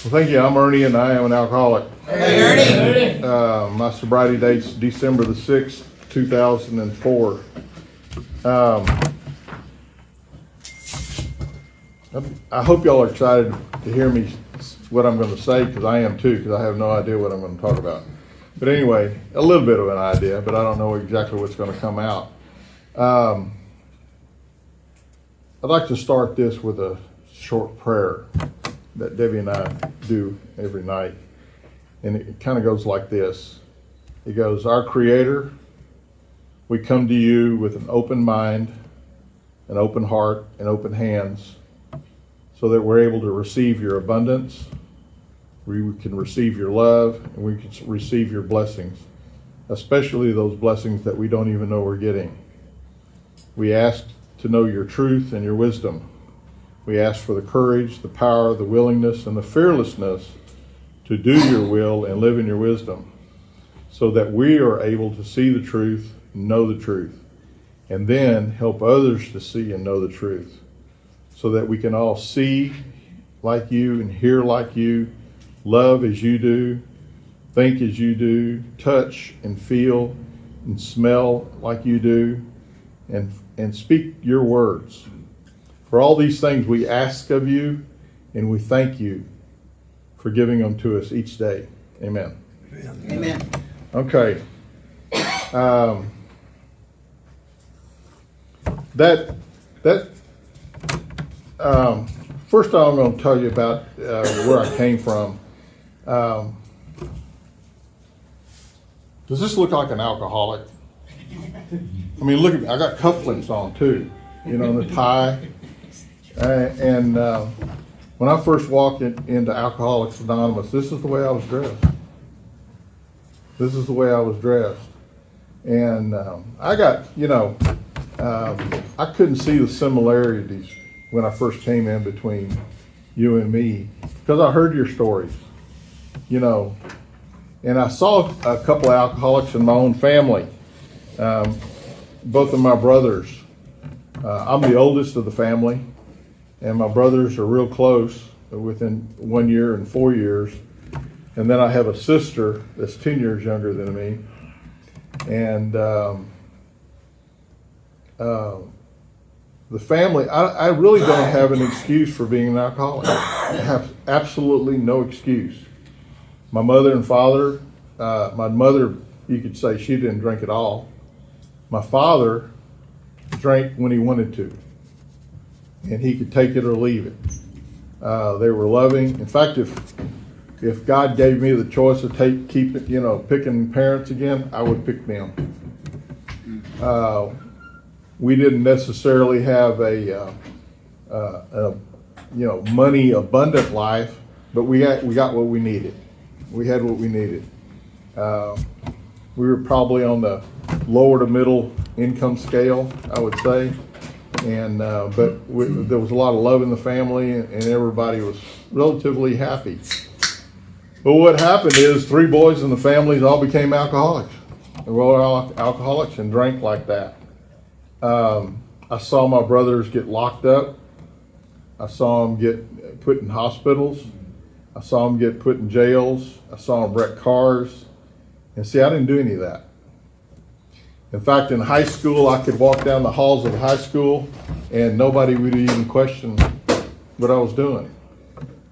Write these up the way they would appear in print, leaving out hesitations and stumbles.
Well, thank you. I'm Ernie, and I am an alcoholic. Hey, Ernie. My sobriety date's December the 6th, 2004. I hope y'all are excited to hear me what I'm going to say, because I am too, because I have no idea what I'm going to talk about. But anyway, a little bit of an idea, but I don't know exactly what's going to come out. I'd like to start this with a short prayer that Debbie and I do every night. And it kind of goes like this. It goes, Our Creator, we come to you with an open mind, an open heart, and open hands, so that we're able to receive your abundance, we can receive your love, and we can receive your blessings, especially those blessings that we don't even know we're getting. We ask to know your truth and your wisdom. We ask for the courage, the power, the willingness, and the fearlessness to do your will and live in your wisdom, so that we are able to see the truth, know the truth, and then help others to see and know the truth, so that we can all see like you and hear like you, love as you do, think as you do, touch and feel and smell like you do, and speak your words. For all these things we ask of you, and we thank you for giving them to us each day. Amen. Amen. Okay. First I'm going to tell you about where I came from. Does this look like an alcoholic? I mean, look at me. I got cufflinks on too, and the tie. And when I first walked into Alcoholics Anonymous, this is the way I was dressed. This is the way I was dressed. And I got, I couldn't see the similarities when I first came in between you and me, because I heard your stories, and I saw a couple of alcoholics in my own family. Both of my brothers. I'm the oldest of the family, and my brothers are real close, within 1 year and 4 years. And then I have a sister that's 10 years younger than me. And the family, I really don't have an excuse for being an alcoholic. I have absolutely no excuse. My mother and father, my mother, you could say she didn't drink at all. My father drank when he wanted to, and he could take it or leave it. They were loving. In fact, if God gave me the choice to picking parents again, I would pick them. We didn't necessarily have a money abundant life, but we got what we needed. We had what we needed. We were probably on the lower to middle income scale, I would say, and but there was a lot of love in the family, and everybody was relatively happy. But what happened is 3 boys in the families all became alcoholics. They were all alcoholics and drank like that. I saw my brothers get locked up. I saw them get put in hospitals. I saw them get put in jails. I saw them wreck cars. And see, I didn't do any of that. In fact, in high school, I could walk down the halls of high school and nobody would even question what I was doing.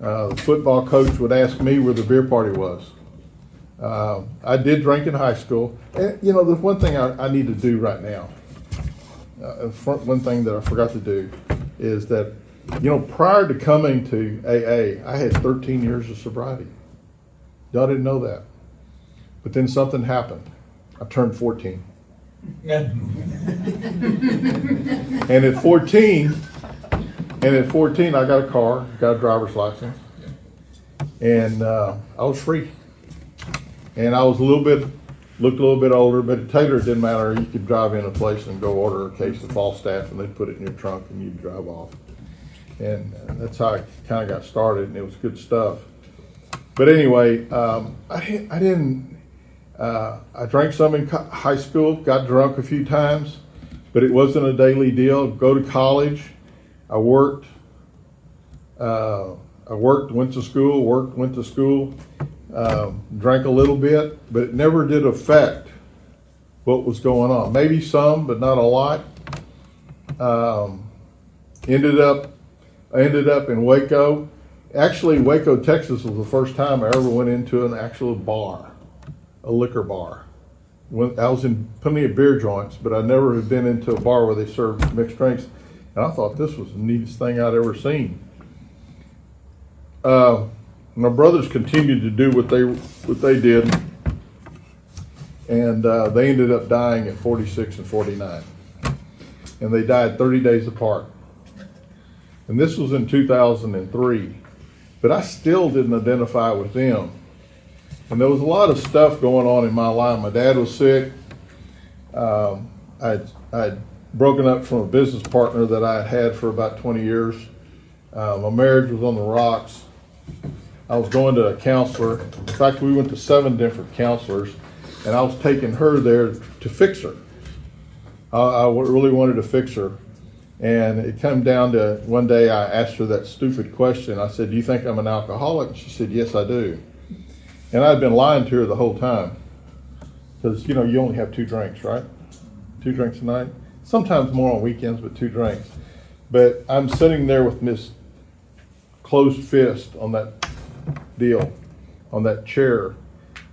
The football coach would ask me where the beer party was. I did drink in high school. And, there's one thing I need to do right now. One thing that I forgot to do is that, prior to coming to AA, I had 13 years of sobriety. Y'all didn't know that. But then something happened. I turned 14. And at 14, I got a car, got a driver's license, and I was free. And I was looked a little bit older, but at Taylor it didn't matter. You could drive in a place and go order a case of Falstaff, and they'd put it in your trunk, and you'd drive off. And that's how I kind of got started, and it was good stuff. But anyway, I drank some in high school, got drunk a few times, but it wasn't a daily deal. Go to college, I worked I worked, went to school, drank a little bit, but it never did affect what was going on. Maybe some, but not a lot. I ended up in Waco. Actually, Waco, Texas was the first time I ever went into an actual bar, a liquor bar. I was in plenty of beer joints, but I never had been into a bar where they served mixed drinks. And I thought this was the neatest thing I'd ever seen. My brothers continued to do what they did, and they ended up dying at 46 and 49. And they died 30 days apart. And this was in 2003. But I still didn't identify with them. And there was a lot of stuff going on in my life. My dad was sick. I'd broken up from a business partner that I had had for about 20 years. My marriage was on the rocks. I was going to a counselor. In fact, we went to 7 different counselors, and I was taking her there to fix her. I really wanted to fix her. And it came down to one day I asked her that stupid question. I said, "Do you think I'm an alcoholic?" And she said, "Yes, I do." And I'd been lying to her the whole time. Because, you only have 2 drinks, right? 2 drinks a night. Sometimes more on weekends, but 2 drinks. But I'm sitting there with this closed fist on that deal, on that chair.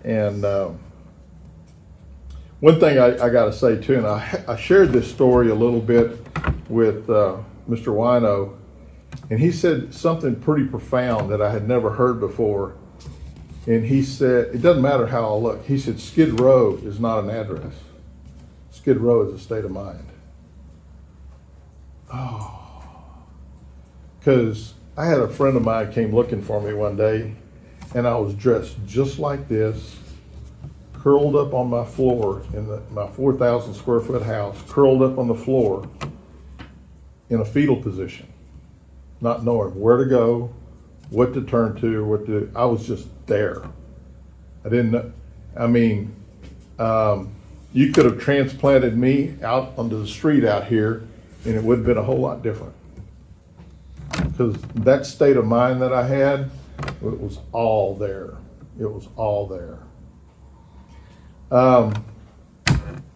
And one thing I got to say too, and I shared this story a little bit with Mr. Wino, and he said something pretty profound that I had never heard before. And he said, it doesn't matter how I look. He said, Skid Row is not an address. Skid Row is a state of mind. Oh. Because I had a friend of mine came looking for me one day, and I was dressed just like this, curled up on my floor in my 4,000 square foot house, curled up on the floor in a fetal position, not knowing where to go, what to turn to, I was just there. I didn't know. I mean, you could have transplanted me out onto the street out here, and it would have been a whole lot different. Because that state of mind that I had, it was all there. It was all there.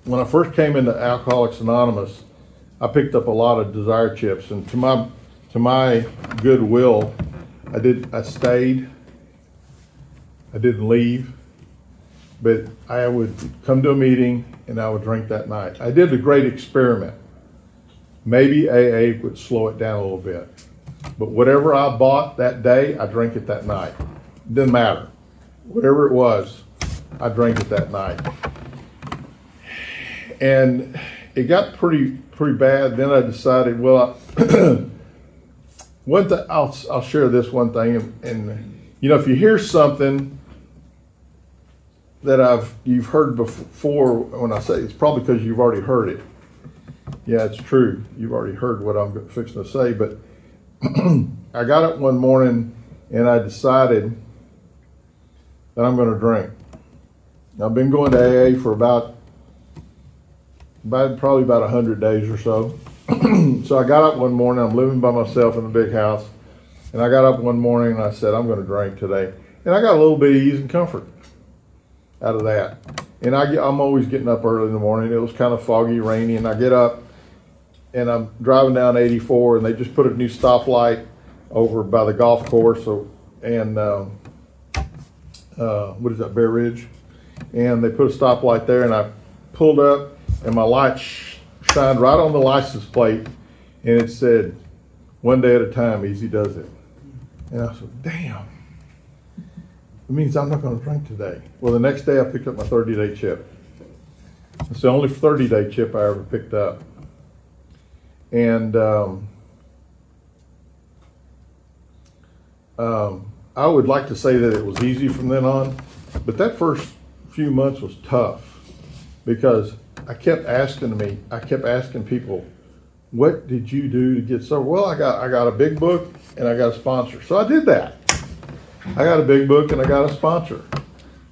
When I first came into Alcoholics Anonymous, I picked up a lot of Desire Chips, and to my goodwill, I stayed. I didn't leave, but I would come to a meeting and I would drink that night. I did a great experiment. Maybe AA would slow it down a little bit, but whatever I bought that day, I drank it that night. It didn't matter. Whatever it was, I drank it that night. And it got pretty bad. Then I decided, well, one thing, I'll share this one thing, and if you hear something that you've heard before, when I say it's probably because you've already heard it. Yeah, it's true. You've already heard what I'm fixing to say, but I got up one morning and I decided that I'm going to drink. I've been going to AA for probably about 100 days or so. So I got up one morning, I'm living by myself in a big house, and I got up one morning and I said, I'm going to drink today. And I got a little bit of ease and comfort out of that. And I'm always getting up early in the morning. It was kind of foggy, rainy, and I get up and I'm driving down 84, and they just put a new stoplight over by the golf course, and what is that, Bear Ridge? And they put a stoplight there, and I pulled up, and my light shined right on the license plate, and it said, "One day at a time, easy does it." And I said, damn, it means I'm not going to drink today. Well, the next day I picked up my 30-day chip. It's the only 30-day chip I ever picked up. And I would like to say that it was easy from then on, but that first few months was tough because I kept asking people, what did you do to get sober? Well, I got a big book and I got a sponsor. So I did that. I got a big book and I got a sponsor.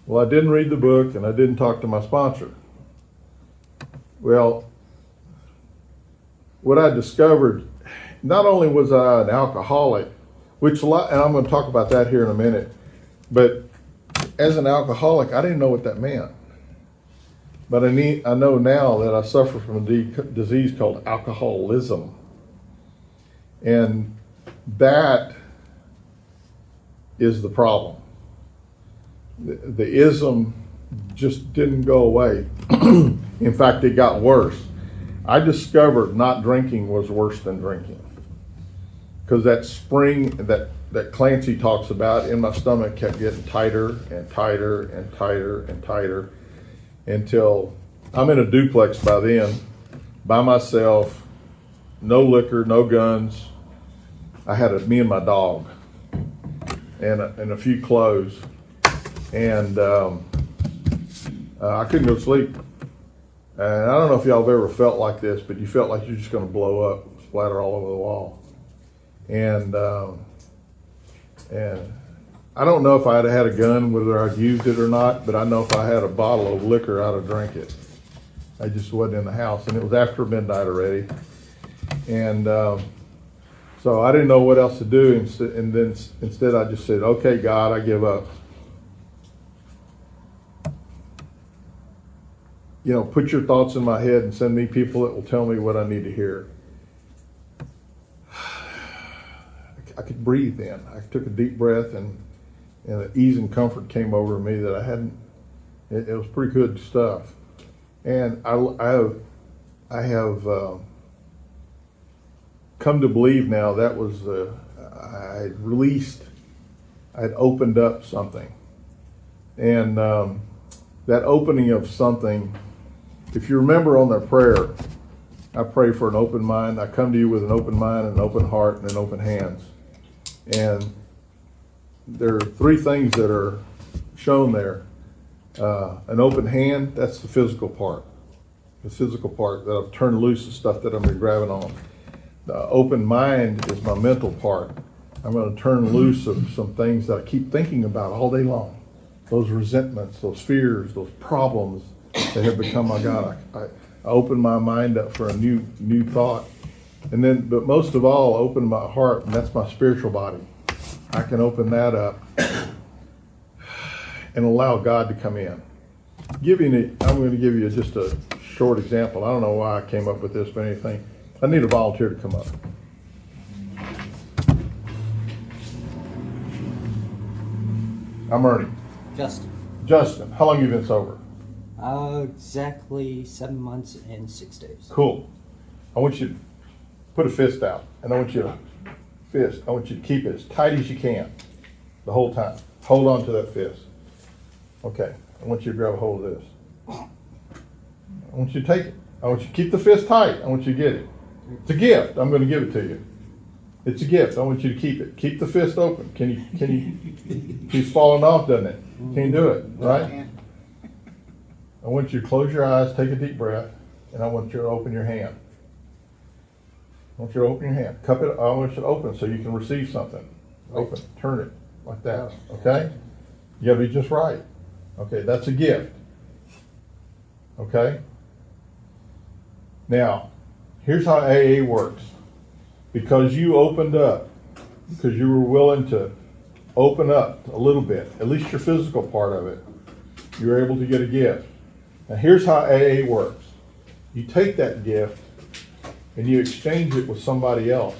Well, I didn't read the book and I didn't talk to my sponsor. Well, what I discovered, not only was I an alcoholic, which a lot, and I'm going to talk about that here in a minute. But as an alcoholic, I didn't know what that meant. But I know now that I suffer from a disease called alcoholism. And that is the problem. The ism just didn't go away. In fact, it got worse. I discovered not drinking was worse than drinking. Because that spring that Clancy talks about in my stomach kept getting tighter and tighter and tighter and tighter until I'm in a duplex by then, by myself, no liquor, no guns. I had me and my dog and a few clothes, and I couldn't go to sleep. And I don't know if y'all have ever felt like this, but you felt like you're just going to blow up, splatter all over the wall. And I don't know if I'd had a gun, whether I'd used it or not, but I know if I had a bottle of liquor, I'd have drank it. I just wasn't in the house, and it was after midnight already. And so I didn't know what else to do, and then instead I just said, okay, God, I give up. You know, put your thoughts in my head and send me people that will tell me what I need to hear. I could breathe then. I took a deep breath, and an ease and comfort came over me that I hadn't. It was pretty good stuff. And I have come to believe now that was I had opened up something, and that opening of something. If you remember on their prayer, I pray for an open mind. I come to you with an open mind and an open heart and an open hands. And there are three things that are shown there. An open hand, that's the physical part. The physical part that I've turned loose the stuff that I've been grabbing on. The open mind is my mental part. I'm going to turn loose of some things that I keep thinking about all day long. Those resentments, those fears, those problems that have become my God. I open my mind up for a new thought. And then, but most of all, open my heart, and that's my spiritual body. I can open that up and allow God to come in. I'm going to give you just a short example. I don't know why I came up with this, but anything. I need a volunteer to come up. I'm Ernie. Justin, how long have you been sober? Exactly 7 months and 6 days. Cool. I want you to put a fist out, and I want you to keep it as tight as you can the whole time. Hold on to that fist. Okay, I want you to grab a hold of this. I want you to take it. I want you to keep the fist tight. I want you to get it. It's a gift. I'm going to give it to you. It's a gift. I want you to keep it. Keep the fist open. Can you? He's falling off, doesn't it? Can you do it? Right? I want you to close your eyes, take a deep breath, and I want you to open your hand. I want you to open your hand. Cup it. I want you to open so you can receive something. Open. Turn it like that. Okay? You got to be just right. Okay, that's a gift. Okay? Now, here's how AA works. Because you opened up, because you were willing to open up a little bit, at least your physical part of it, you're able to get a gift. Now here's how AA works. You take that gift and you exchange it with somebody else,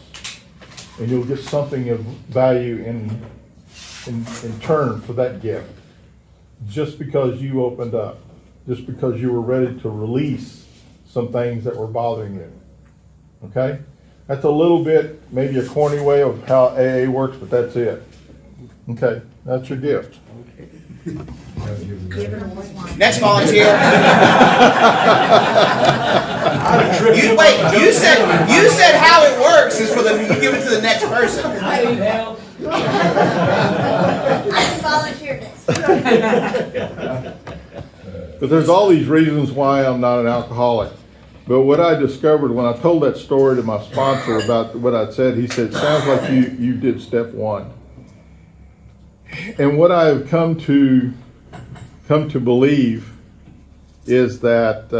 and you'll get something of value in turn for that gift. Just because you opened up, just because you were ready to release some things that were bothering you. Okay? That's a little bit, maybe a corny way of how AA works, but that's it. Okay, that's your gift. Next volunteer. You said how it works is for you give it to the next person. I need help. I can volunteer this. But there's all these reasons why I'm not an alcoholic. But what I discovered when I told that story to my sponsor about what I'd said, he said, sounds like you did step one. And what I've come to believe is that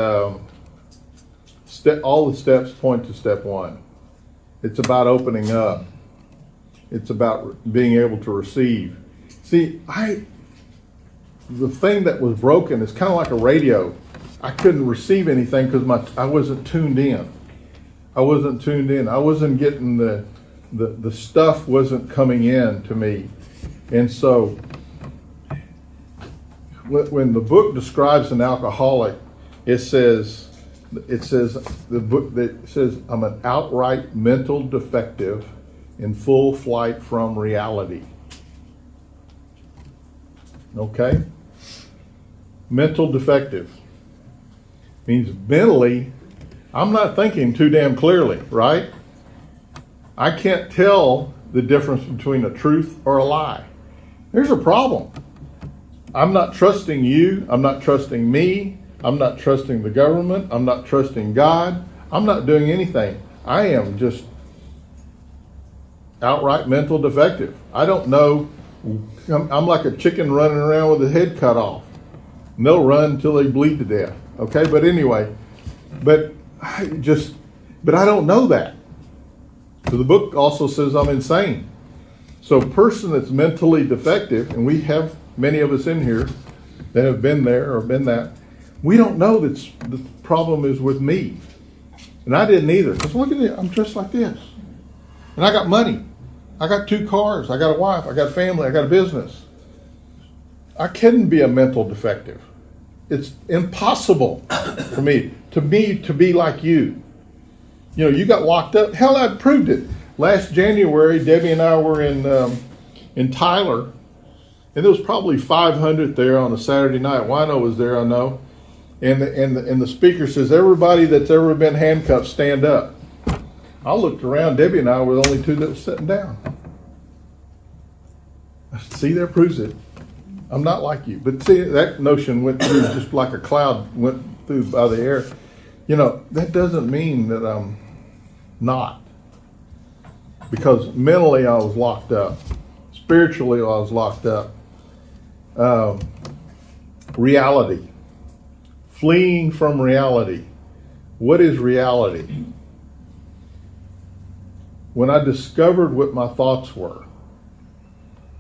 all the steps point to step one. It's about opening up. It's about being able to receive. See, the thing that was broken is kind of like a radio. I couldn't receive anything because I wasn't tuned in. I wasn't getting the stuff wasn't coming in to me. And so when the book describes an alcoholic, it says I'm an outright mental defective in full flight from reality. Okay? Mental defective means mentally I'm not thinking too damn clearly, right? I can't tell the difference between a truth or a lie. There's a problem. I'm not trusting you. I'm not trusting me. I'm not trusting the government. I'm not trusting God. I'm not doing anything. I am just outright mental defective. I don't know. I'm like a chicken running around with his head cut off. And they'll run until they bleed to death. Okay, but anyway, but I don't know that. So the book also says I'm insane. So a person that's mentally defective, and we have many of us in here that have been there or been that, we don't know that the problem is with me. And I didn't either. Because look at it, I'm dressed like this. And I got money. I got 2 cars. I got a wife. I got a family. I got a business. I couldn't be a mental defective. It's impossible for me to be like you. You know, you got locked up. Hell, I proved it. Last January, Debbie and I were in Tyler, and there was probably 500 there on a Saturday night. Wino was there, I know. And the speaker says, everybody that's ever been handcuffed, stand up. I looked around. Debbie and I were the only 2 that was sitting down. See, that proves it. I'm not like you. But see, that notion went through just like a cloud went through by the air. You know, that doesn't mean that I'm not. Because mentally I was locked up. Spiritually I was locked up. Reality. Fleeing from reality. What is reality? When I discovered what my thoughts were,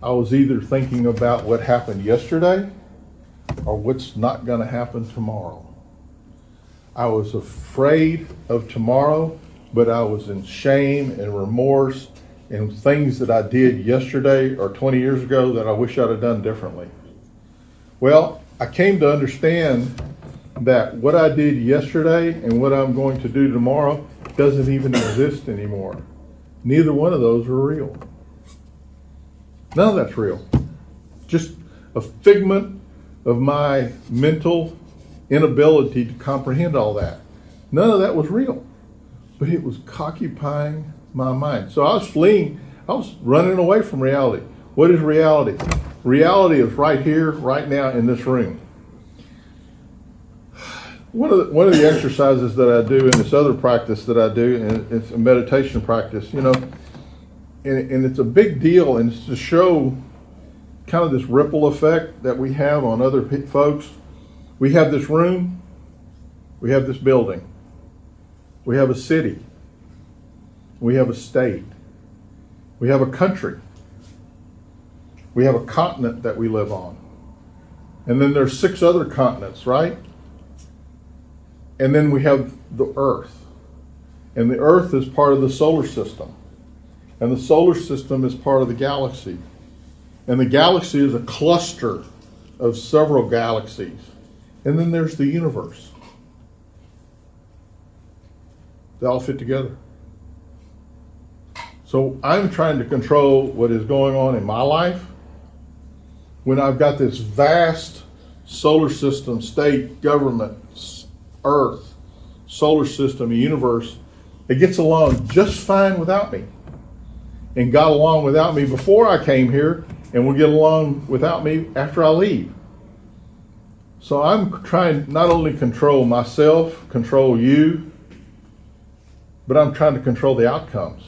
I was either thinking about what happened yesterday or what's not going to happen tomorrow. I was afraid of tomorrow, but I was in shame and remorse and things that I did yesterday or 20 years ago that I wish I'd have done differently. Well, I came to understand that what I did yesterday and what I'm going to do tomorrow doesn't even exist anymore. Neither one of those are real. None of that's real. Just a figment of my mental inability to comprehend all that. None of that was real. But it was occupying my mind. So I was fleeing. I was running away from reality. What is reality? Reality is right here, right now in this room. One of the exercises that I do in this other practice that I do, and it's a meditation practice, you know, and it's a big deal, and it's to show kind of this ripple effect that we have on other folks. We have this room, we have this building, we have a city, we have a state, we have a country, we have a continent that we live on, and then there's 6 other continents, right? And then we have the Earth, and the Earth is part of the solar system. And the solar system is part of the galaxy. And the galaxy is a cluster of several galaxies. And then there's the universe. They all fit together. So I'm trying to control what is going on in my life when I've got this vast solar system, state, government, Earth, solar system, universe. It gets along just fine without me. And got along without me before I came here, and will get along without me after I leave. So I'm trying not only control myself, control you, but I'm trying to control the outcomes.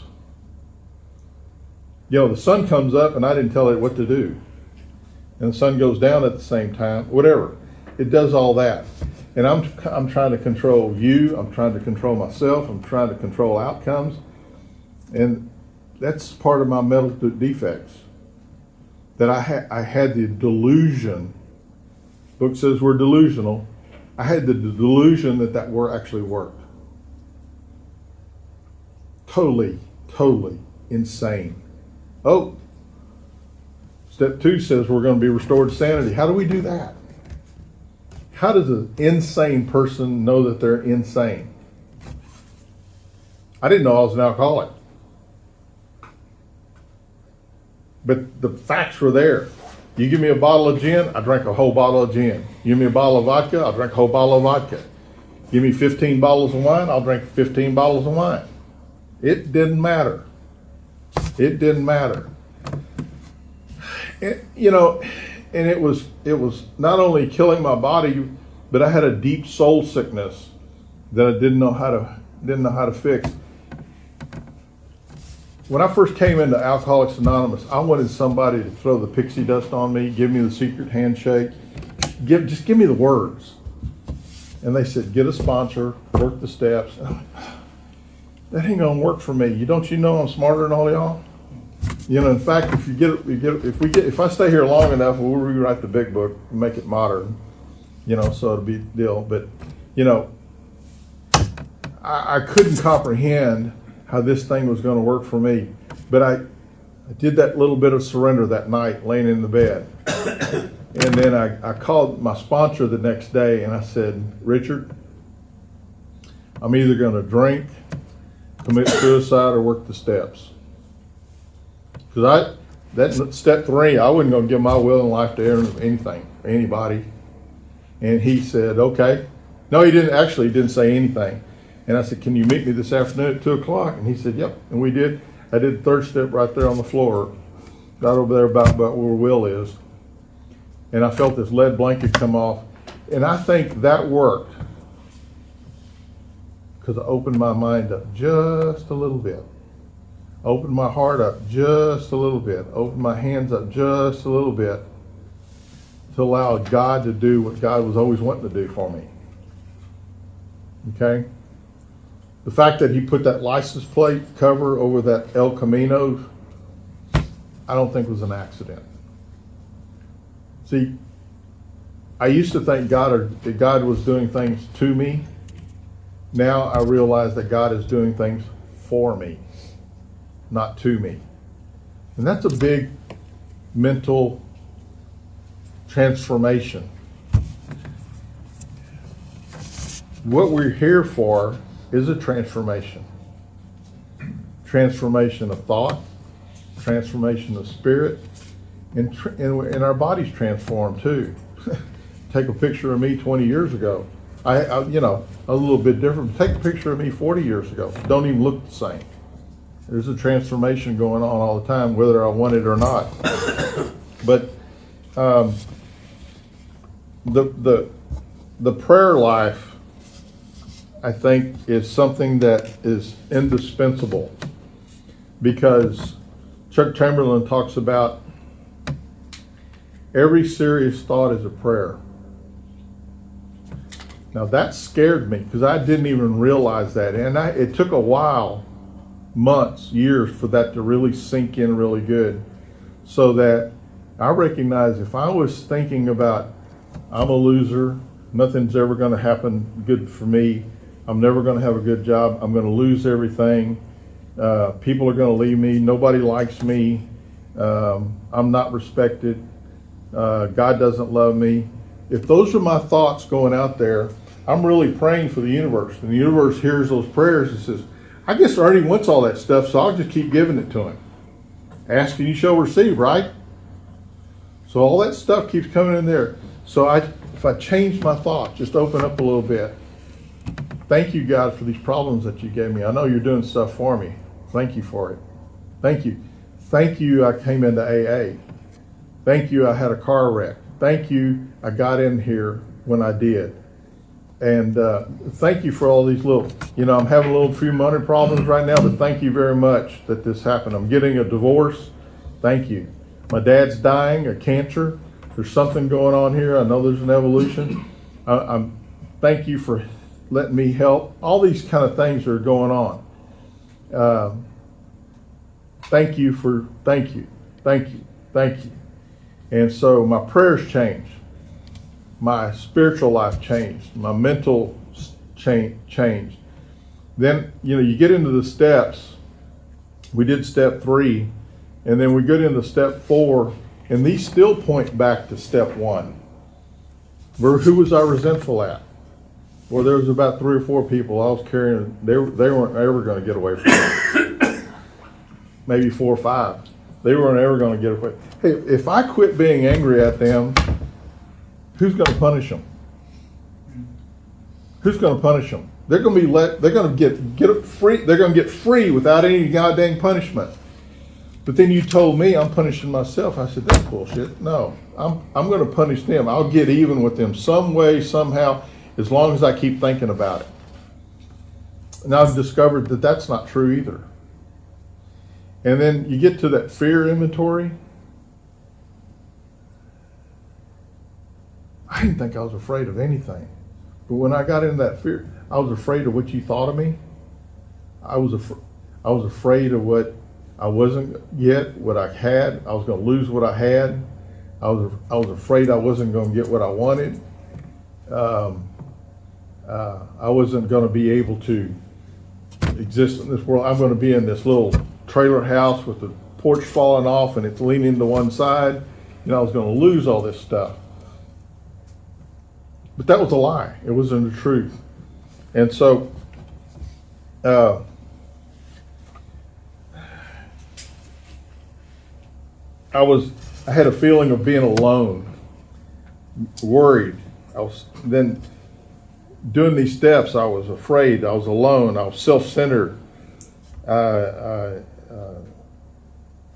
You know, the sun comes up and I didn't tell it what to do. And the sun goes down at the same time, whatever. It does all that. And I'm trying to control you, I'm trying to control myself, I'm trying to control outcomes. And that's part of my mental defects. That I had the delusion. Book says we're delusional. I had the delusion that word actually worked. Totally insane. Oh, step 2 says we're going to be restored to sanity. How do we do that? How does an insane person know that they're insane? I didn't know I was an alcoholic. But the facts were there. You give me a bottle of gin, I drank a whole bottle of gin. You give me a bottle of vodka, I'll drink a whole bottle of vodka. Give me 15 bottles of wine, I'll drink 15 bottles of wine. It didn't matter. It didn't matter. And it was not only killing my body, but I had a deep soul sickness that I didn't know how to fix. When I first came into Alcoholics Anonymous, I wanted somebody to throw the pixie dust on me, give me the secret handshake, just give me the words. And they said, get a sponsor, work the steps. That ain't gonna work for me. Don't you know I'm smarter than all y'all? In fact, if I stay here long enough, we'll rewrite the big book and make it modern. So it'll be a deal. But I couldn't comprehend how this thing was going to work for me. But I did that little bit of surrender that night, laying in the bed. And then I called my sponsor the next day and I said, Richard, I'm either going to drink, commit suicide, or work the steps. Because that step 3, I wasn't going to give my will and life to anything, anybody. And he said, okay. No, he didn't say anything. And I said, can you meet me this afternoon at 2 o'clock? And he said, yep. And we did. I did the 3rd step right there on the floor, right over there about where Will is. And I felt this lead blanket come off. And I think that worked because I opened my mind up just a little bit. Opened my heart up just a little bit. Opened my hands up just a little bit to allow God to do what God was always wanting to do for me. Okay? The fact that he put that license plate cover over that El Camino, I don't think was an accident. See, I used to think that God was doing things to me. Now I realize that God is doing things for me, not to me. And that's a big mental transformation. What we're here for is a transformation. Transformation of thought, transformation of spirit, and our bodies transform too. Take a picture of me 20 years ago. I a little bit different. Take a picture of me 40 years ago. Don't even look the same. There's a transformation going on all the time, whether I want it or not. But the prayer life, I think, is something that is indispensable, because Chuck Chamberlain talks about every serious thought is a prayer. Now that scared me because I didn't even realize that, and it took a while, months, years, for that to really sink in really good, so that I recognized if I was thinking about I'm a loser, nothing's ever going to happen good for me, I'm never going to have a good job, I'm going to lose everything, people are going to leave me, nobody likes me, I'm not respected, God doesn't love me. If those are my thoughts going out there, I'm really praying for the universe. And the universe hears those prayers and says, I guess Ernie wants all that stuff, so I'll just keep giving it to him. Ask and you shall receive, right? So all that stuff keeps coming in there. So if I change my thoughts, just open up a little bit. Thank you, God, for these problems that you gave me. I know you're doing stuff for me. Thank you for it. Thank you. Thank you, I came into AA. Thank you, I had a car wreck. Thank you, I got in here when I did. And thank you for all these little, I'm having a few money problems right now, but thank you very much that this happened. I'm getting a divorce. Thank you. My dad's dying of cancer. There's something going on here. I know there's an evolution. Thank you for letting me help. All these kind of things are going on. thank you. Thank you. And so my prayers changed. My spiritual life changed. My mental changed. Then, you get into the steps. We did step 3, and then we get into step 4, and these still point back to step 1. Who was I resentful at? Well, there was about 3 or 4 people I was carrying. They weren't ever going to get away from me. Maybe 4 or 5. They weren't ever going to get away. Hey, if I quit being angry at them, who's going to punish them? Who's going to punish them? They're going to be they're going to get free. They're going to get free without any goddamn punishment. But then you told me I'm punishing myself. I said, that's bullshit. No, I'm going to punish them. I'll get even with them some way, somehow, as long as I keep thinking about it. And I've discovered that that's not true either. And then you get to that fear inventory. I didn't think I was afraid of anything. But when I got into that fear, I was afraid of what you thought of me. I was afraid of what I wasn't yet, what I had. I was going to lose what I had. I was afraid I wasn't going to get what I wanted. I wasn't going to be able to exist in this world. I'm going to be in this little trailer house with the porch falling off and it's leaning to one side. I was going to lose all this stuff. But that was a lie. It wasn't the truth. And so, I had a feeling of being alone, worried. I was then doing these steps. I was afraid. I was alone. I was self-centered.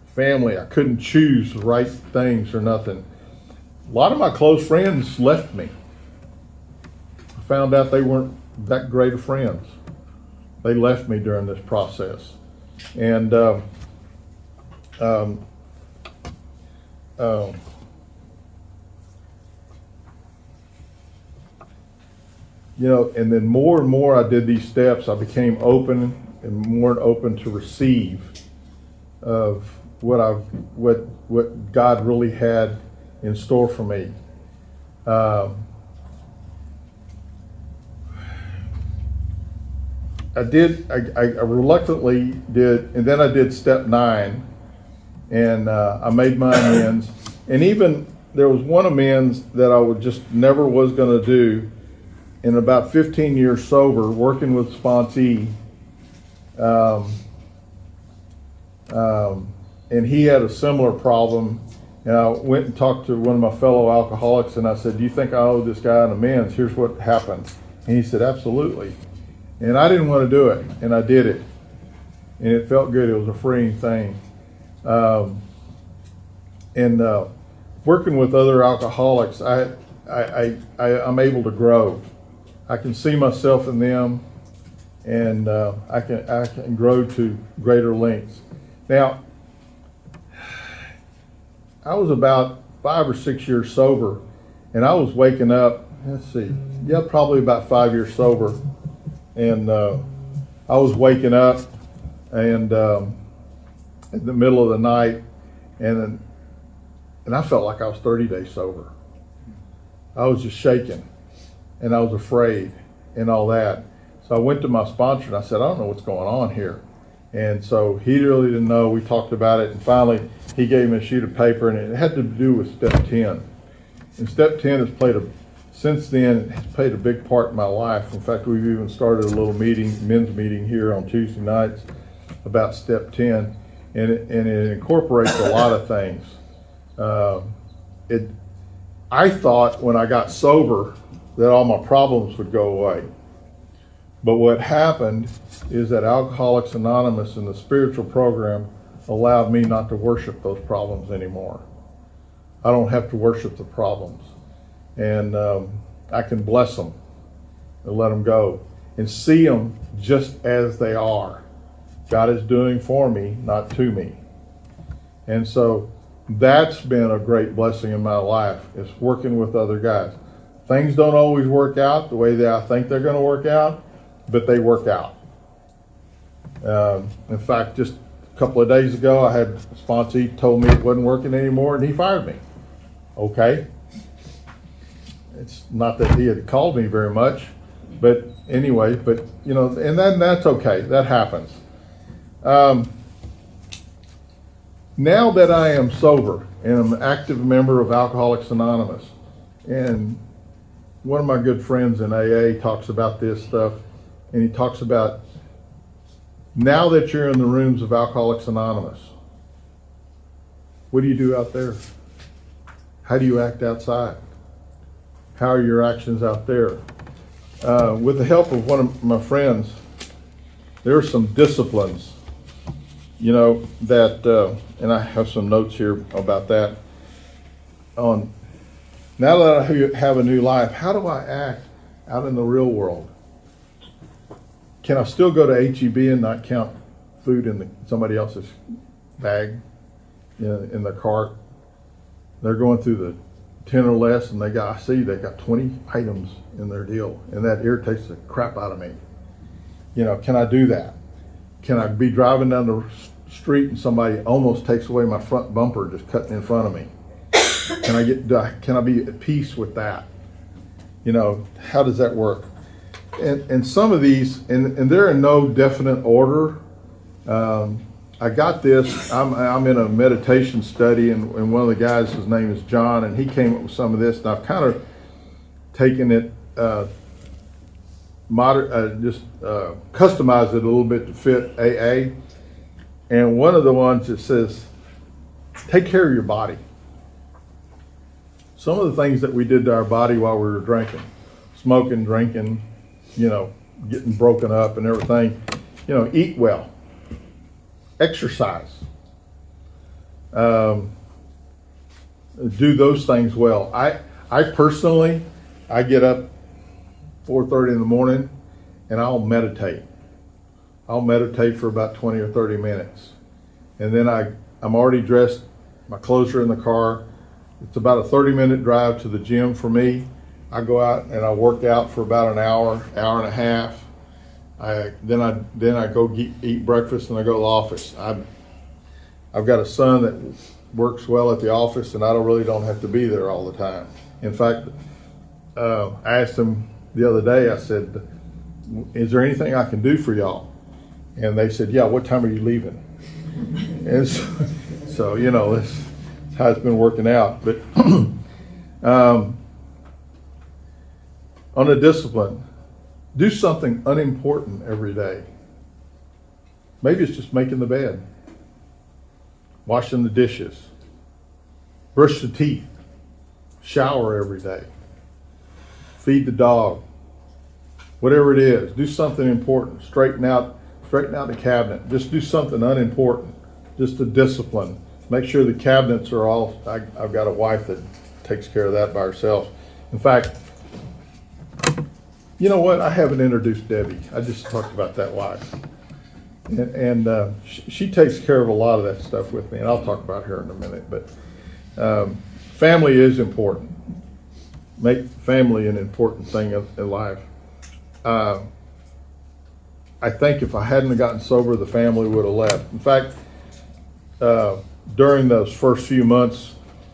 Family. I couldn't choose the right things or nothing. A lot of my close friends left me. I found out they weren't that great of friends. They left me during this process. And and then more and more I did these steps, I became open and more open to receive of what God really had in store for me. I reluctantly did, and then I did step 9, and I made my amends. And even there was one amends that I would just never was going to do. In about 15 years sober, working with sponsee, and he had a similar problem. And I went and talked to one of my fellow alcoholics, and I said, "Do you think I owe this guy an amends? Here's what happened." And he said, "Absolutely." And I didn't want to do it, and I did it, and it felt good. It was a freeing thing. Working with other alcoholics, I'm able to grow. I can see myself in them, and I can grow to greater lengths. Now, I was about 5 or 6 years sober, and I was waking up. Probably about 5 years sober, and I was waking up, and in the middle of the night, and I felt like I was 30 days sober. I was just shaking. And I was afraid and all that. So I went to my sponsor and I said, "I don't know what's going on here." And so he really didn't know. We talked about it, and finally he gave me a sheet of paper, and it had to do with step 10. And step 10 since then, it has played a big part in my life. In fact, we've even started a little men's meeting here on Tuesday nights about step 10. And it incorporates a lot of things. I thought when I got sober that all my problems would go away. But what happened is that Alcoholics Anonymous and the spiritual program allowed me not to worship those problems anymore. I don't have to worship the problems. And I can bless them and let them go and see them just as they are. God is doing for me, not to me. And so that's been a great blessing in my life, is working with other guys. Things don't always work out the way that I think they're going to work out, but they work out. In fact, just a couple of days ago, I had a sponsee told me it wasn't working anymore, and he fired me. Okay. It's not that he had called me very much, but anyway, and then that's okay. That happens. Now that I am sober and I'm an active member of Alcoholics Anonymous, and one of my good friends in AA talks about this stuff, and he talks about now that you're in the rooms of Alcoholics Anonymous, what do you do out there? How do you act outside? How are your actions out there? With the help of one of my friends, there are some disciplines, that, and I have some notes here about that. Now that I have a new life, how do I act out in the real world? Can I still go to HEB and not count food in somebody else's bag, in the cart? They're going through the 10 or less, and they got 20 items in their deal, and that irritates the crap out of me. Can I do that? Can I be driving down the street and somebody almost takes away my front bumper just cutting in front of me? Can I be at peace with that? How does that work? And some of these, and they're in no definite order. I got this. I'm in a meditation study, and one of the guys, his name is John, and he came up with some of this, and I've kind of taken it, customized it a little bit to fit AA. And one of the ones that says, take care of your body. Some of the things that we did to our body while we were drinking, smoking, drinking, getting broken up and everything, eat well. Exercise. Do those things well. I personally, I get up 4:30 in the morning and I'll meditate. I'll meditate for about 20 or 30 minutes. And then I'm already dressed, my clothes are in the car. It's about a 30-minute drive to the gym for me. I go out and I work out for about an hour and a half. Then I go eat breakfast and I go to the office. I've got a son that works well at the office, and I really don't have to be there all the time. In fact, I asked him the other day, I said, is there anything I can do for y'all? And they said, yeah, what time are you leaving? And so that's how it's been working out. But on a discipline, do something unimportant every day. Maybe it's just making the bed, washing the dishes, brush the teeth, shower every day, feed the dog, whatever it is. Do something important. Straighten out the cabinet. Just do something unimportant. Just a discipline. Make sure the cabinets are all. I've got a wife that takes care of that by herself. In fact, you know what? I haven't introduced Debbie. I just talked about that wife. And she takes care of a lot of that stuff with me, and I'll talk about her in a minute. But family is important. Make family an important thing in life. I think if I hadn't gotten sober, the family would have left. In fact, during those first few months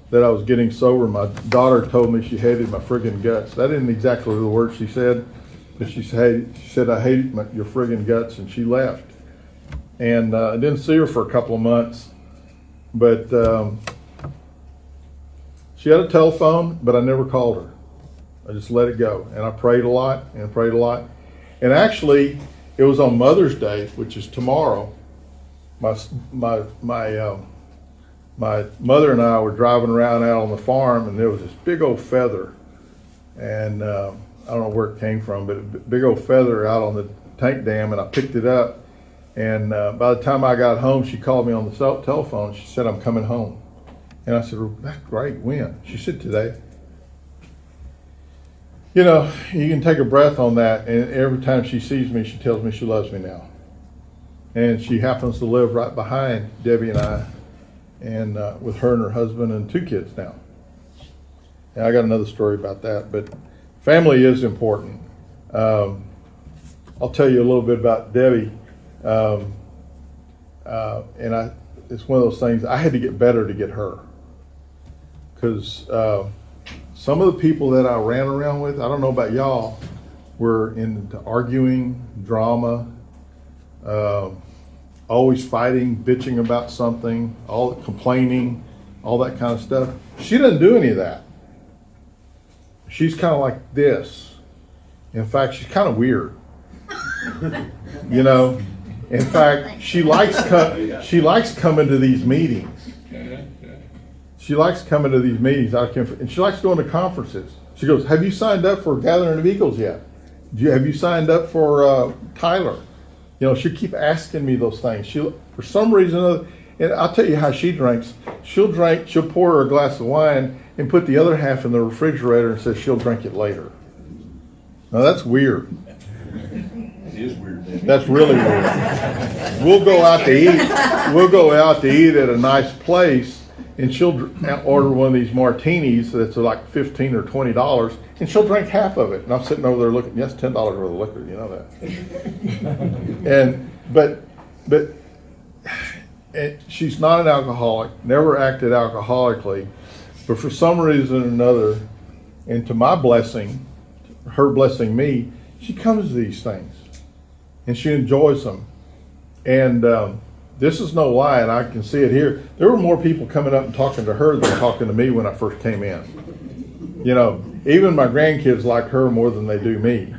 that I was getting sober, my daughter told me she hated my friggin' guts. That isn't exactly the word she said, but she said I hated your friggin' guts, and she left. And I didn't see her for a couple of months, but she had a telephone, but I never called her. I just let it go, and I prayed a lot. And actually, it was on Mother's Day, which is tomorrow. My mother and I were driving around out on the farm, and there was this big old feather, and I don't know where it came from, but a big old feather out on the tank dam, and I picked it up. And by the time I got home, she called me on the telephone. She said, I'm coming home. And I said, well, that's great. When? She said, today. You can take a breath on that, and every time she sees me, she tells me she loves me now. And she happens to live right behind Debbie and I, and with her and her husband and 2 kids now. And I got another story about that, but family is important. I'll tell you a little bit about Debbie. It's one of those things, I had to get better to get her. Because some of the people that I ran around with, I don't know about y'all, were into arguing, drama, always fighting, bitching about something, all complaining, all that kind of stuff. She doesn't do any of that. She's kind of like this. In fact, she's kind of weird. You know, in fact, she likes coming to these meetings. She likes coming to these meetings, and she likes going to conferences. She goes, "Have you signed up for Gathering of Eagles yet? Have you signed up for Tyler?" You know, she'll keep asking me those things. She'll, for some reason or other, and I'll tell you how she drinks. She'll pour her a glass of wine and put the other half in the refrigerator and says she'll drink it later. Now that's weird. It is weird. That's really weird. We'll go out to eat. We'll go out to eat at a nice place, and she'll order one of these martinis that's like $15 or $20, and she'll drink half of it. And I'm sitting over there looking. Yes, $10 worth of liquor. You know that. But she's not an alcoholic. Never acted alcoholically, but for some reason or another, and to my blessing, her blessing me, she comes to these things, and she enjoys them. And this is no lie, and I can see it here. There were more people coming up and talking to her than talking to me when I first came in. You know, even my grandkids like her more than they do me.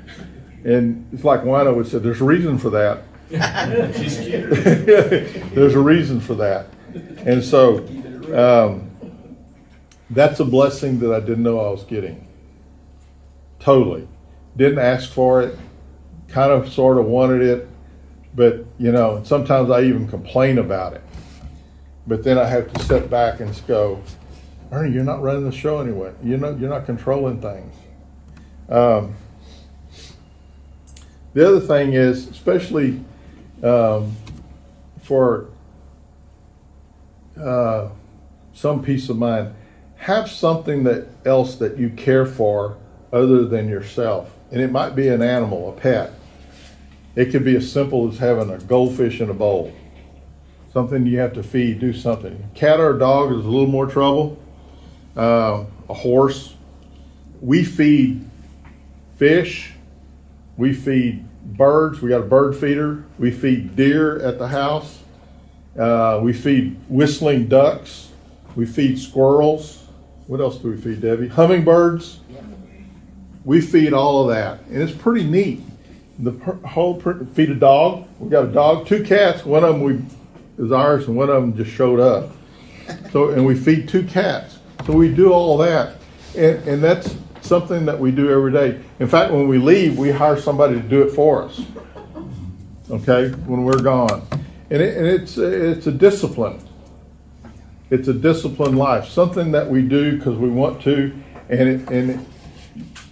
And it's like Wino would say, there's a reason for that. She's cute. There's a reason for that. And so that's a blessing that I didn't know I was getting. Totally. Didn't ask for it. Kind of sort of wanted it. But, you know, sometimes I even complain about it. But then I have to step back and go, Ernie, you're not running the show anyway. You're not controlling things. The other thing is, especially for some peace of mind, have something else that you care for other than yourself. And it might be an animal, a pet. It could be as simple as having a goldfish in a bowl. Something you have to feed, do something. A cat or a dog is a little more trouble. A horse. We feed fish. We feed birds. We got a bird feeder. We feed deer at the house. We feed whistling ducks. We feed squirrels. What else do we feed, Debbie? Hummingbirds. We feed all of that, and it's pretty neat. Feed a dog. We got a dog, 2 cats. One of them is ours, and one of them just showed up. So, and we feed 2 cats. So we do all that, and that's something that we do every day. In fact, when we leave, we hire somebody to do it for us. Okay, when we're gone, and it's a discipline. It's a disciplined life, something that we do because we want to, and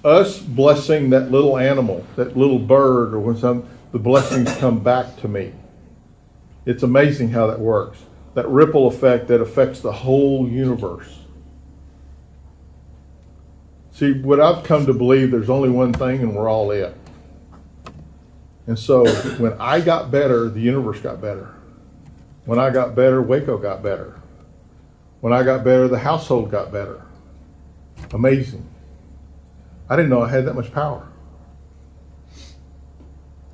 us blessing that little animal, that little bird, or when the blessings come back to me. It's amazing how that works. That ripple effect that affects the whole universe. See, what I've come to believe, there's only one thing, and we're all it. And so when I got better, the universe got better. When I got better, Waco got better. When I got better, the household got better. Amazing. I didn't know I had that much power.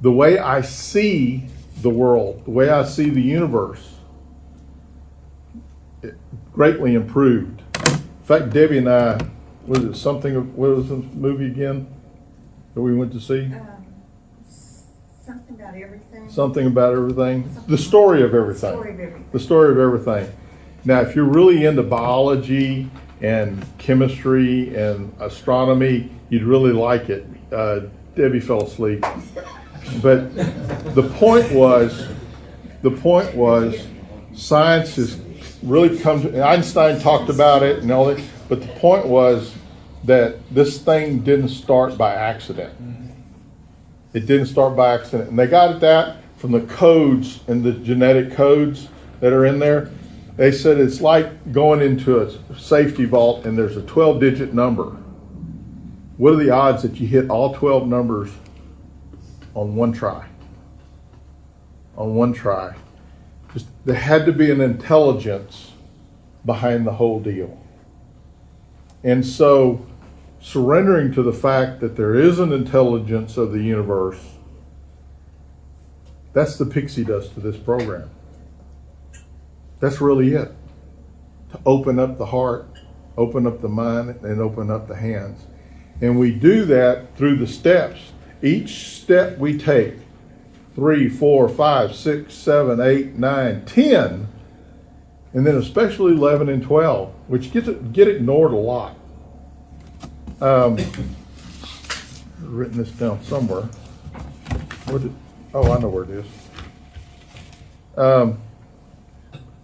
The way I see the world, the way I see the universe, it greatly improved. In fact, Debbie and I, what was the movie again that we went to see? Something about everything. Something about everything. The story of everything. Story of everything. The story of everything. Now, if you're really into biology and chemistry and astronomy, you'd really like it. Debbie fell asleep. But the point was science has really come to, Einstein talked about it and all that, but the point was that this thing didn't start by accident. It didn't start by accident. And they got at that from the codes and the genetic codes that are in there. They said it's like going into a safety vault and there's a 12-digit number. What are the odds that you hit all 12 numbers on one try? On one try. Just, there had to be an intelligence behind the whole deal. And so, surrendering to the fact that there is an intelligence of the universe, that's the pixie dust to this program. That's really it. To open up the heart, open up the mind, and open up the hands. And we do that through the steps. Each step we take, 3, 4, 5, 6, 7, 8, 9, 10, and then especially 11 and 12, which get ignored a lot. I've written this down somewhere. I know where it is.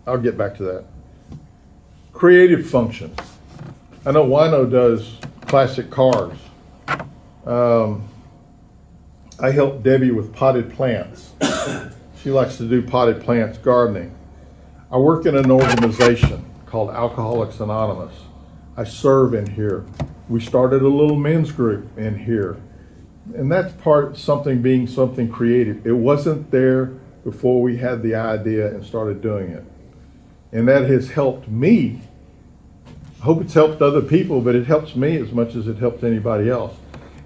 I'll get back to that. Creative functions. I know Wino does classic cars. I help Debbie with potted plants. She likes to do potted plants gardening. I work in an organization called Alcoholics Anonymous. I serve in here. We started a little men's group in here. And that's being something creative. It wasn't there before we had the idea and started doing it. And that has helped me. I hope it's helped other people, but it helps me as much as it helps anybody else.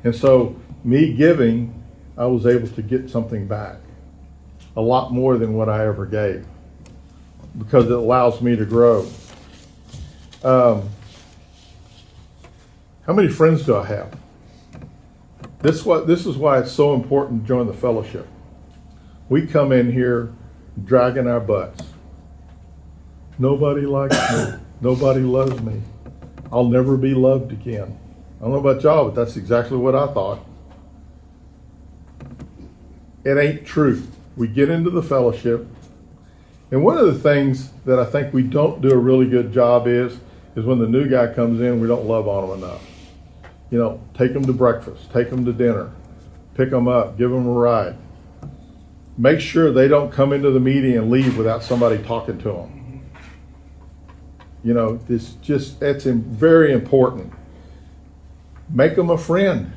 And so me giving, I was able to get something back. A lot more than what I ever gave. Because it allows me to grow. How many friends do I have? This is why it's so important to join the fellowship. We come in here dragging our butts. Nobody likes me. Nobody loves me. I'll never be loved again. I don't know about y'all, but that's exactly what I thought. It ain't true. We get into the fellowship, and one of the things that I think we don't do a really good job is when the new guy comes in, we don't love on him enough. You know, take them to breakfast, take them to dinner, pick them up, give them a ride. Make sure they don't come into the meeting and leave without somebody talking to them. You know, that's very important. Make them a friend.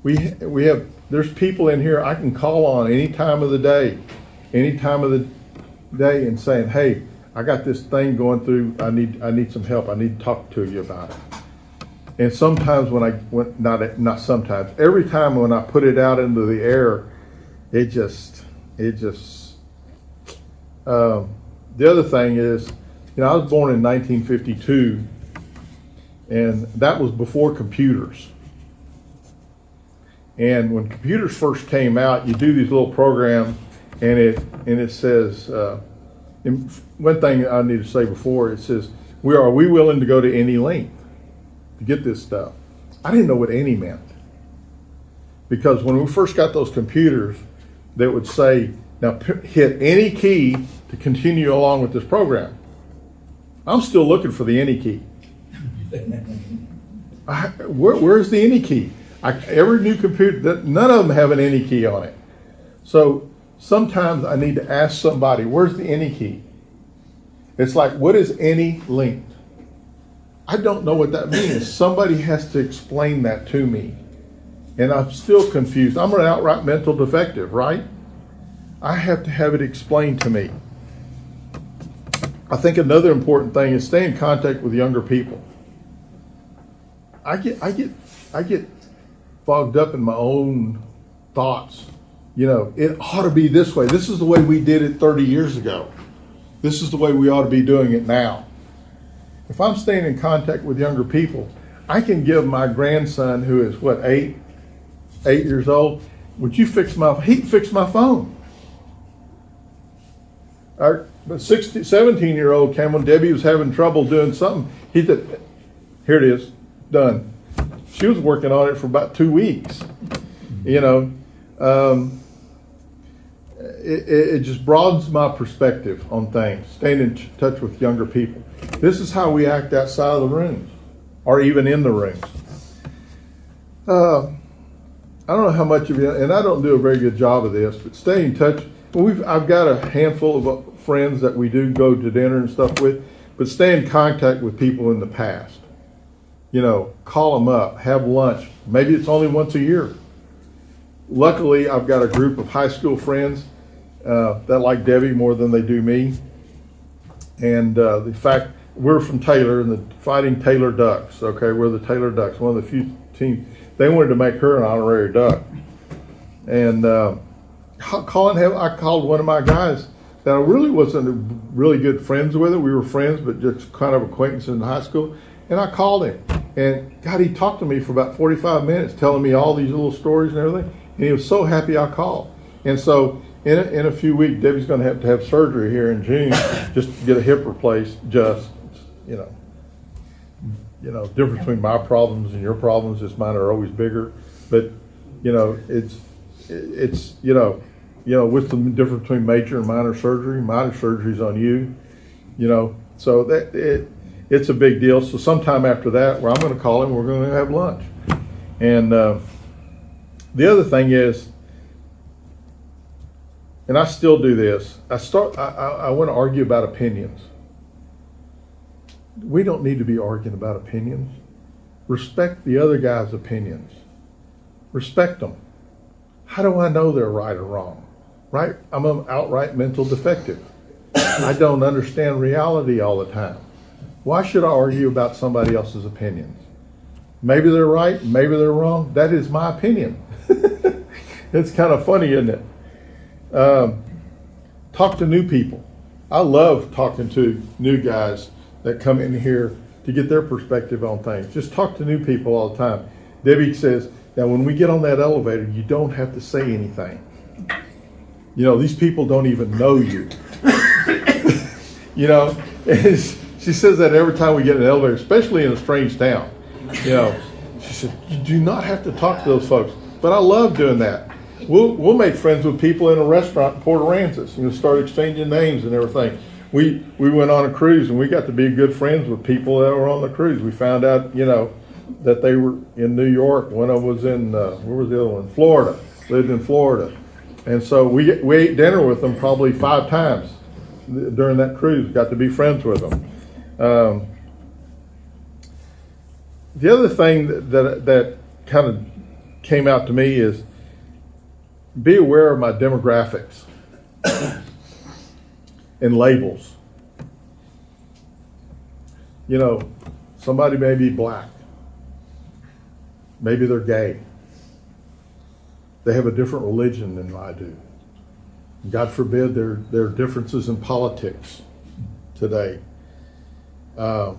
There's people in here I can call on any time of the day, and saying, hey, I got this thing going through, I need some help, I need to talk to you about it. And sometimes not sometimes, every time when I put it out into the air, the other thing is, I was born in 1952, and that was before computers. And when computers first came out, you do these little programs, and it says, one thing I need to say before, it says, are we willing to go to any length to get this stuff? I didn't know what any meant. Because when we first got those computers, they would say, now hit any key to continue along with this program. I'm still looking for the any key. Where's the any key? Every new computer, none of them have an any key on it. So sometimes I need to ask somebody, where's the any key? It's like, what is any length? I don't know what that means. Somebody has to explain that to me. And I'm still confused. I'm an outright mental defective, right? I have to have it explained to me. I think another important thing is stay in contact with younger people. I get fogged up in my own thoughts. It ought to be this way. This is the way we did it 30 years ago. This is the way we ought to be doing it now. If I'm staying in contact with younger people, I can give my grandson, who is 8 years old, would you he can fix my phone. Our 17-year-old came when Debbie was having trouble doing something. He said, here it is, done. She was working on it for about 2 weeks. It just broadens my perspective on things, staying in touch with younger people. This is how we act outside of the rooms, or even in the rooms. I don't know how much of you, and I don't do a very good job of this, but stay in touch. I've got a handful of friends that we do go to dinner and stuff with, but stay in contact with people in the past. Call them up, have lunch. Maybe it's only once a year. Luckily, I've got a group of high school friends. that like Debbie more than they do me. And the fact we're from Taylor and the Fighting Taylor Ducks. Okay, we're the Taylor Ducks, one of the few teams. They wanted to make her an honorary duck. And I called one of my guys that I really wasn't really good friends with. We were friends, but just kind of acquaintances in high school. And I called him, and God, he talked to me for about 45 minutes, telling me all these little stories and everything. And he was so happy I called. And so in a few weeks, Debbie's going to have surgery here in June, just to get a hip replaced. Just, you know, difference between my problems and your problems is mine are always bigger. But it's what's the difference between major and minor surgery? Minor surgery is on you, so that it's a big deal. So sometime after that, where I'm going to call him, we're going to have lunch. And the other thing is, and I still do this, I want to argue about opinions. We don't need to be arguing about opinions. Respect the other guy's opinions. Respect them. How do I know they're right or wrong? Right? I'm an outright mental defective. I don't understand reality all the time. Why should I argue about somebody else's opinions? Maybe they're right, maybe they're wrong. That is my opinion. It's kind of funny, isn't it? Talk to new people. I love talking to new guys that come in here to get their perspective on things. Just talk to new people all the time. Debbie says, now when we get on that elevator, you don't have to say anything. These people don't even know you. She says that every time we get in an elevator, especially in a strange town. She said, you do not have to talk to those folks. But I love doing that. We'll make friends with people in a restaurant in Port Aransas, start exchanging names and everything. We went on a cruise and we got to be good friends with people that were on the cruise. We found out, that they were in New York. One of them was in, where was the other one? Florida, lived in Florida. And so we ate dinner with them probably 5 times during that cruise, got to be friends with them. The other thing that kind of came out to me is be aware of my demographics and labels. Somebody may be black. Maybe they're gay. They have a different religion than I do. God forbid there are differences in politics today. I'm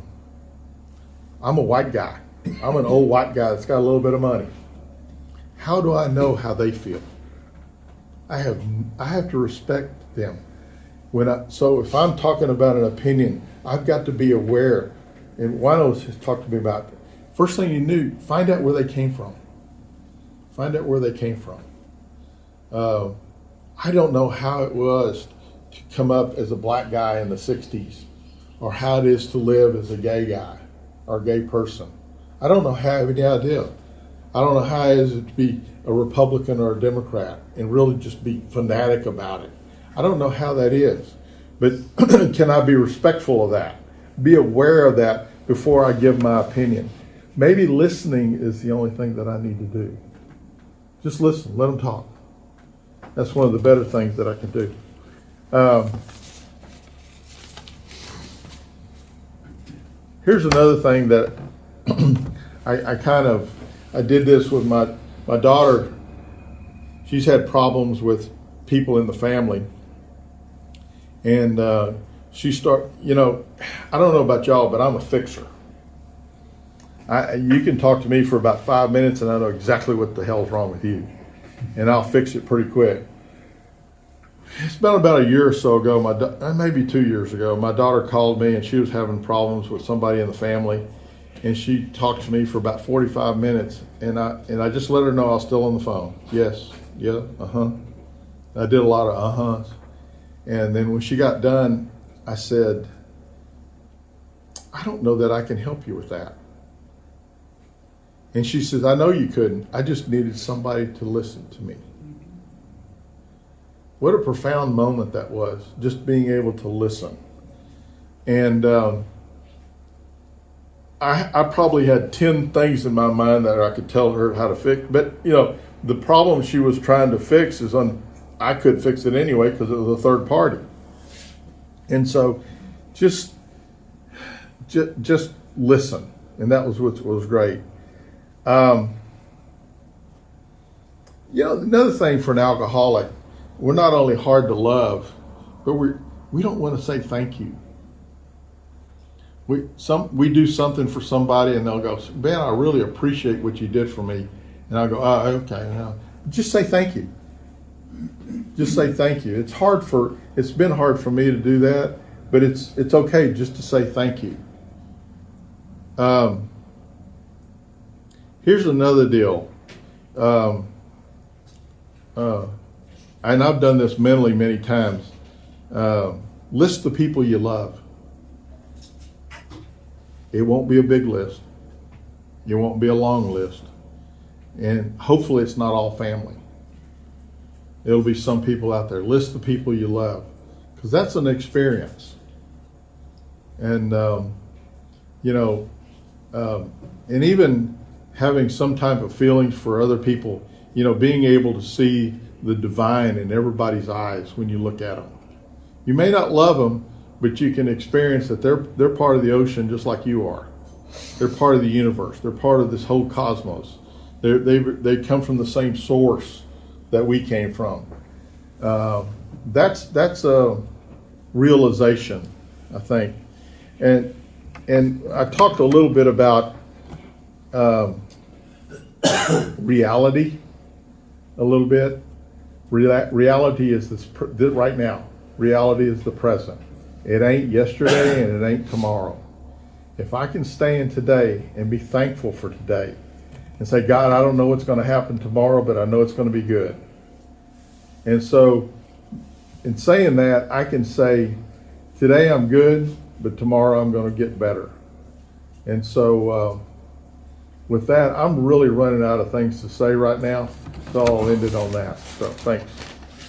a white guy. I'm an old white guy that's got a little bit of money. How do I know how they feel? I have to respect them. So if I'm talking about an opinion, I've got to be aware. And Wino has talked to me about, first thing you knew, find out where they came from. Find out where they came from. I don't know how it was to come up as a black guy in the 60s, or how it is to live as a gay guy or a gay person. I don't know how, I have any idea. I don't know how it is to be a Republican or a Democrat and really just be fanatic about it. I don't know how that is. But can I be respectful of that? Be aware of that before I give my opinion. Maybe listening is the only thing that I need to do. Just listen, let them talk. That's one of the better things that I can do. Here's another thing that I did this with my daughter. She's had problems with people in the family. And I don't know about y'all, but I'm a fixer. You can talk to me for about 5 minutes and I know exactly what the hell's wrong with you. And I'll fix it pretty quick. It's been about a year or so ago, maybe 2 years ago, my daughter called me and she was having problems with somebody in the family. And she talked to me for about 45 minutes. And I just let her know I was still on the phone. Yes, yeah, uh-huh. I did a lot of uh-huhs. And then when she got done, I said, I don't know that I can help you with that. And she says, I know you couldn't. I just needed somebody to listen to me. What a profound moment that was, just being able to listen. And I probably had 10 things in my mind that I could tell her how to fix. But, the problem she was trying to fix is I could fix it anyway because it was a third party. And so just listen. And that was what was great. Another thing for an alcoholic, we're not only hard to love, but we don't want to say thank you. We do something for somebody and they'll go, "Man, I really appreciate what you did for me." And I'll go, "Oh, okay." No. Just say thank you. Just say thank you. It's been hard for me to do that, but it's okay just to say thank you. Here's another deal. And I've done this mentally many times. List the people you love. It won't be a big list. It won't be a long list. And hopefully it's not all family. It'll be some people out there. List the people you love, because that's an experience. And, and even having some type of feelings for other people, being able to see the divine in everybody's eyes when you look at them. You may not love them, but you can experience that they're part of the ocean just like you are. They're part of the universe. They're part of this whole cosmos. They come from the same source that we came from. That's a realization, I think. And I talked a little bit about reality a little bit. Reality is this right now. Reality is the present. It ain't yesterday and it ain't tomorrow. If I can stay in today and be thankful for today and say, "God, I don't know what's going to happen tomorrow, but I know it's going to be good." And so in saying that, I can say, today I'm good, but tomorrow I'm going to get better. And so with that, I'm really running out of things to say right now, so I'll end it on that. So thanks.